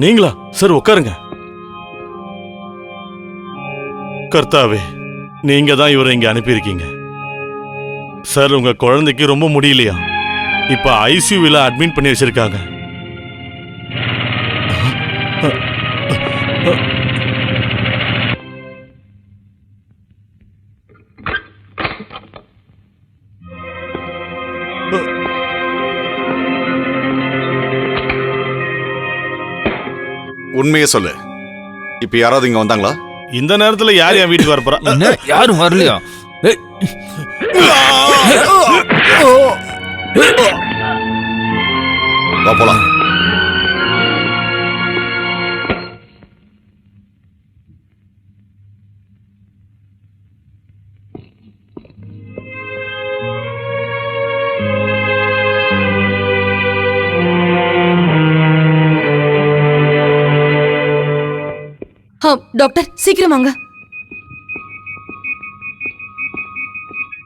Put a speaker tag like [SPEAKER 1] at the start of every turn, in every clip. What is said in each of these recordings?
[SPEAKER 1] நீங்களா சார்? உட்காருங்க. கர்த்தாவே, நீங்க தான் இவரை இங்க அனுப்பியிருக்கீங்க. சார், உங்க குழந்தைக்கு ரொம்ப முடியலையா? இப்ப ஐசியூவில் அட்மிட் பண்ணி வச்சிருக்காங்க.
[SPEAKER 2] உண்மையே சொல்லு, இப்ப யாராவது இங்க வந்தாங்களா?
[SPEAKER 1] இந்த நேரத்துல யார் என் வீட்டுக்கு வரப்போறா?
[SPEAKER 3] யாரும் வரலையா?
[SPEAKER 2] வா போலாம்.
[SPEAKER 4] டாக்டர், சீக்கிரம் வாங்க.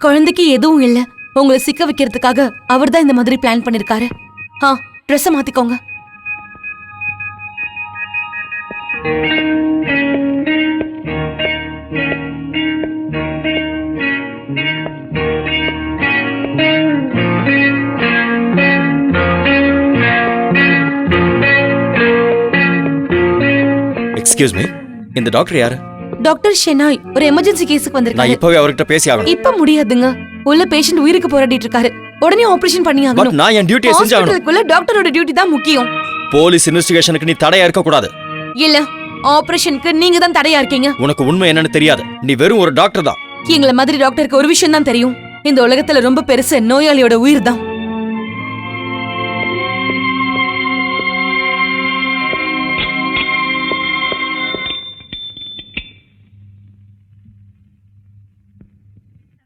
[SPEAKER 4] குழந்தைக்கு எதுவும் இல்ல. உங்களை சிக்க வைக்கிறதுக்காக அவர் தான் இந்த மாதிரி பிளான் பண்ணிருக்காரு. ட்ரெஸ் மாத்திக்கோங்க.
[SPEAKER 3] எக்ஸ்கியூஸ் மீ, இந்த டாக்டர் யாரு?
[SPEAKER 4] டாக்டர் ஷெனாய் ஒரு எமர்ஜென்சி கேஸுக்கு வந்திருக்காரு.
[SPEAKER 3] நான் இப்பவே அவர்கிட்ட பேசி ஆகணும்.
[SPEAKER 4] இப்ப முடியாதுங்க. உள்ள பேஷண்ட் உயிருக்கு போராடிட்டு இருக்காரு. உடனே ஆபரேஷன் பண்ணி ஆகணும்.
[SPEAKER 3] நான் என் டியூட்டியை செஞ்சாகணும்.
[SPEAKER 4] ஹாஸ்பிடலுக்குள்ள டாக்டரோட டியூட்டி தான் முக்கியம்.
[SPEAKER 3] போலீஸ் இன்வெஸ்டிகேஷனுக்கு நீ தடையா இருக்க கூடாது.
[SPEAKER 4] இல்ல, ஆபரேஷனுக்கு நீங்க தான் தடையா இருக்கீங்க.
[SPEAKER 3] உனக்கு உண்மை என்னன்னு தெரியாது. நீ வெறும் ஒரு டாக்டர் தான்.
[SPEAKER 4] எங்களை மாதிரி டாக்டருக்கு ஒரு விஷயம் தான் தெரியும். இந்த உலகத்துல ரொம்ப பெருசு நோயாளியோட உயிர் தான்.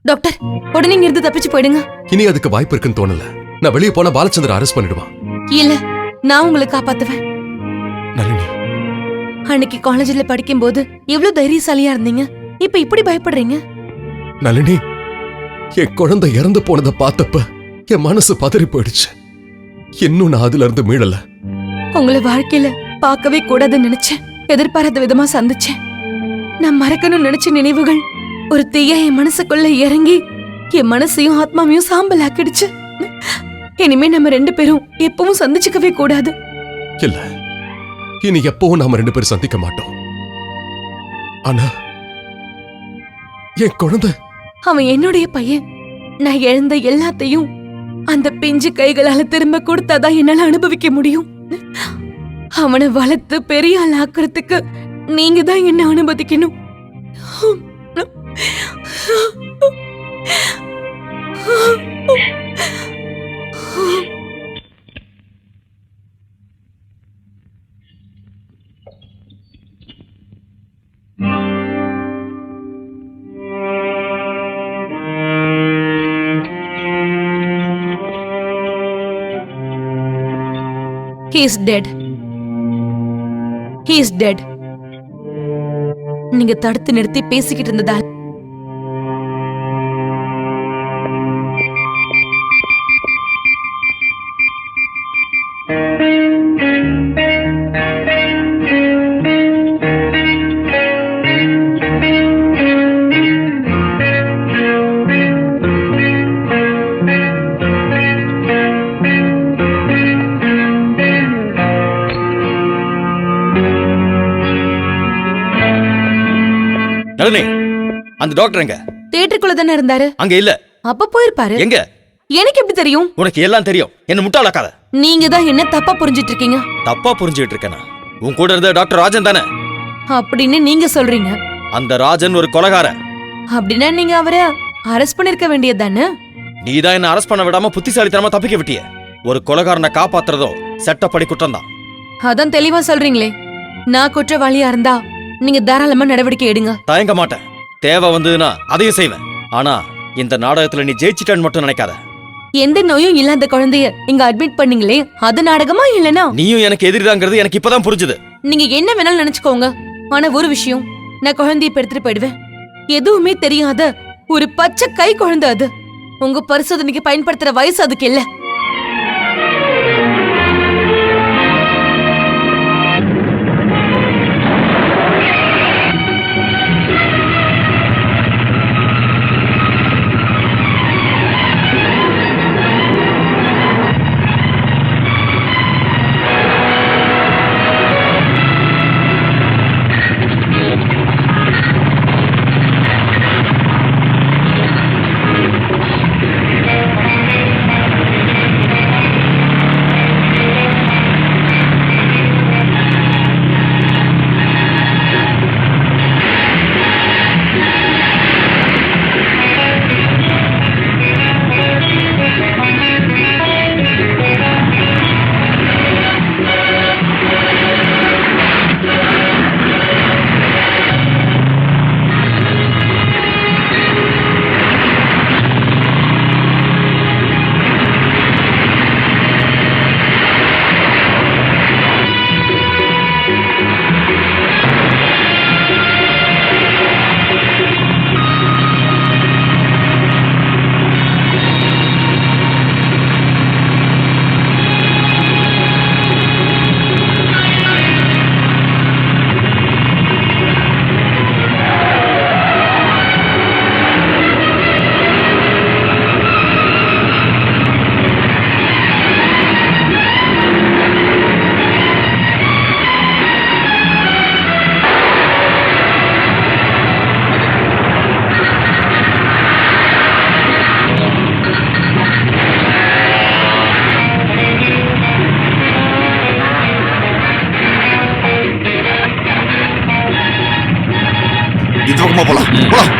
[SPEAKER 4] டாக்டர், உடனே இங்க இருந்து தப்பிச்சு போயிடுங்க.
[SPEAKER 5] இனி அதுக்கு வாய்ப்பு இருக்குன்னு தோணல. நான் வெளியே போனா பாலச்சந்திர அரெஸ்ட் பண்ணிடுவான்.
[SPEAKER 4] இல்ல, நான் உங்களை காப்பாத்துவேன்.
[SPEAKER 5] நளினி,
[SPEAKER 4] அன்னைக்கு காலேஜ்ல படிக்கும் போது எவ்வளவு தைரியசாலியா இருந்தீங்க. இப்ப இப்படி பயப்படுறீங்க.
[SPEAKER 5] நளினி, என் குழந்தை இறந்து போனதை பார்த்தப்ப என் மனசு பதறி போயிடுச்சு. இன்னும் நான் அதுல இருந்து மீளல.
[SPEAKER 4] உங்களை வாழ்க்கையில பார்க்கவே கூடாதுன்னு நினைச்சேன். எதிர்பாராத விதமா சந்திச்சேன். நான் மறக்கணும்னு நினைச்ச நினைவுகள் ஒரு தீயா என் மனசுக்குள்ள இறங்கி என் மனசையும் ஆத்மாவையும் சாம்பல் ஆக்கிடுச்சு. இனிமே நம்ம ரெண்டு பேரும் எப்பவும் சந்திச்சுக்கவே கூடாது.
[SPEAKER 5] இல்ல, இனி எப்பவும் நாம ரெண்டு பேரும் சந்திக்க மாட்டோம். ஆனா என் குழந்தை,
[SPEAKER 4] அவன் என்னுடைய பையன். நான் இழந்த எல்லாத்தையும் அந்த பிஞ்சு கைகளால திரும்ப கொடுத்தாதான் என்னால அனுபவிக்க முடியும். அவனை வளர்த்து பெரிய ஆள் ஆக்குறதுக்கு நீங்க தான் என்ன அனுமதிக்கணும். He is dead. He is dead. நீங்க தடுத்து நிறுத்தி பேசிக்கிட்டு இருந்ததால்
[SPEAKER 3] நளினி, அந்த டாக்டர் எங்க?
[SPEAKER 4] தியேட்டருக்குள்ள தானே இருந்தாரு.
[SPEAKER 3] அங்க இல்ல.
[SPEAKER 4] அப்ப போயிருப்பாரு.
[SPEAKER 3] எங்க?
[SPEAKER 4] எனக்கு எப்படி தெரியும்?
[SPEAKER 3] உனக்கு எல்லாம் தெரியும். என்ன முட்டாளாக்காத.
[SPEAKER 4] நீங்க தான் என்ன தப்பா புரிஞ்சிட்டு இருக்கீங்க.
[SPEAKER 3] தப்பா புரிஞ்சுட்டு இருக்கேனா? உன் கூட இருந்த டாக்டர் ராஜன் தானே?
[SPEAKER 4] அப்படின்னு நீங்க சொல்றீங்க.
[SPEAKER 3] அந்த ராஜன் ஒரு கொலைகாரன்.
[SPEAKER 4] அப்படின்னா நீங்க அவரை அரெஸ்ட் பண்ணிருக்க வேண்டியது தானே?
[SPEAKER 3] நீதான் என்ன அரெஸ்ட் பண்ண விடாம புத்திசாலித்தனமா தப்பிக்க விட்டிய. ஒரு கொலைகாரனை காப்பாத்துறதோ சட்டப்படி குற்றம் தான்.
[SPEAKER 4] அதான் தெளிவா சொல்றீங்களே. நான் குற்றவாளியா இருந்தா நீங்க தாராளமா நடவடிக்கை எடுங்க.
[SPEAKER 3] தயங்க மாட்டேன். தேவை வந்ததுன்னா அதையும் செய்வேன். ஆனா இந்த நாடகத்துல நீ ஜெயிச்சிட்டன்னு மட்டும் நினைக்காத.
[SPEAKER 4] எந்த நோயும் இல்லாத குழந்தைய இங்க அட்மிட் பண்ணீங்களே, அது நாடகமா இல்லனா?
[SPEAKER 3] நீயும் எனக்கு எதிரிதாங்கிறது எனக்கு இப்பதான் புரிஞ்சுது.
[SPEAKER 4] நீங்க என்ன வேணாலும் நினைச்சுக்கோங்க. ஆனா ஒரு விஷயம், நான் குழந்தைய எடுத்துட்டு போயிடுவேன். எதுவுமே தெரியாத ஒரு பச்சை கை குழந்தை அது. உங்க பரிசோதனைக்கு பயன்படுத்துற வயசு அதுக்கு இல்ல.
[SPEAKER 2] வேகமா போலாம் போலாம்.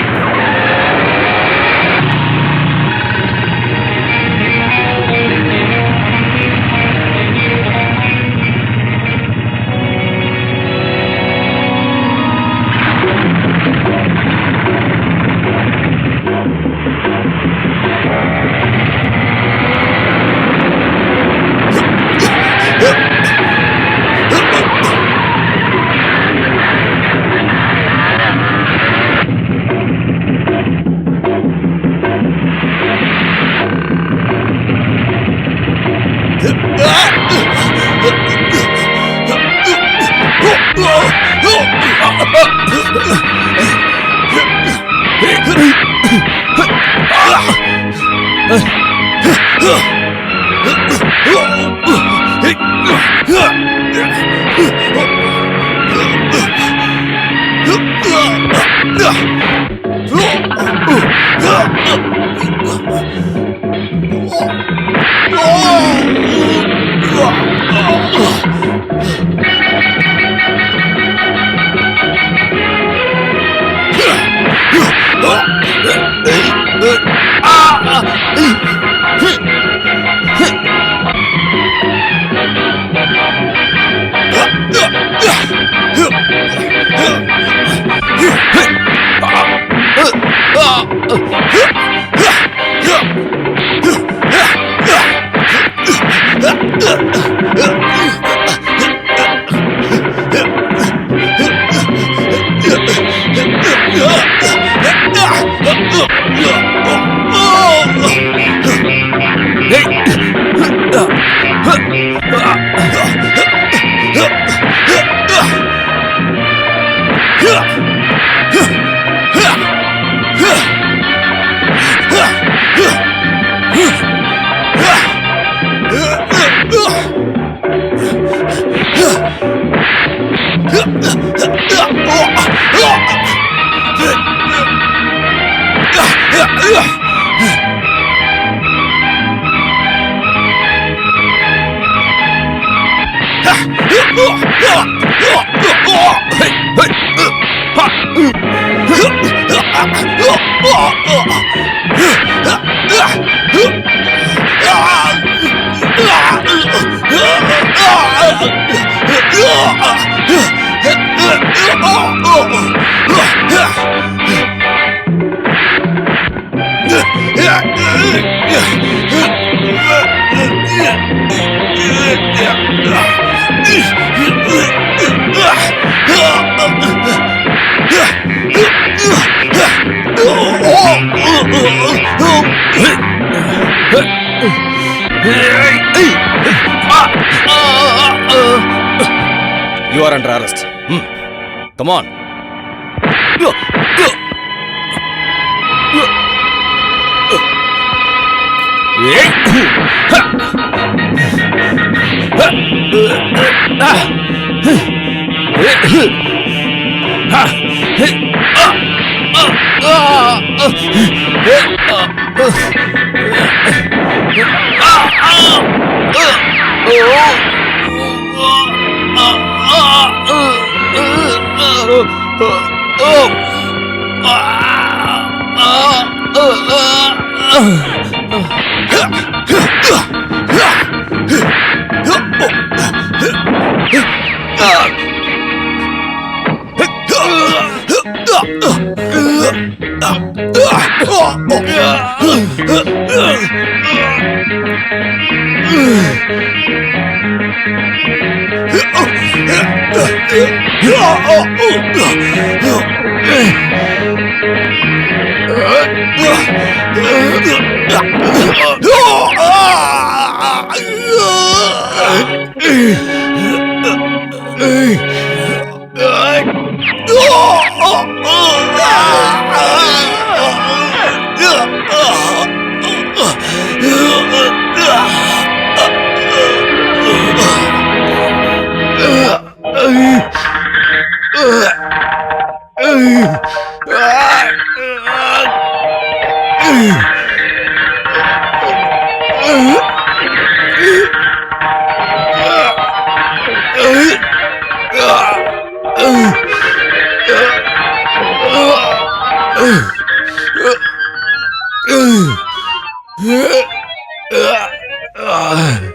[SPEAKER 3] You are under arrest. Come on.
[SPEAKER 5] Ah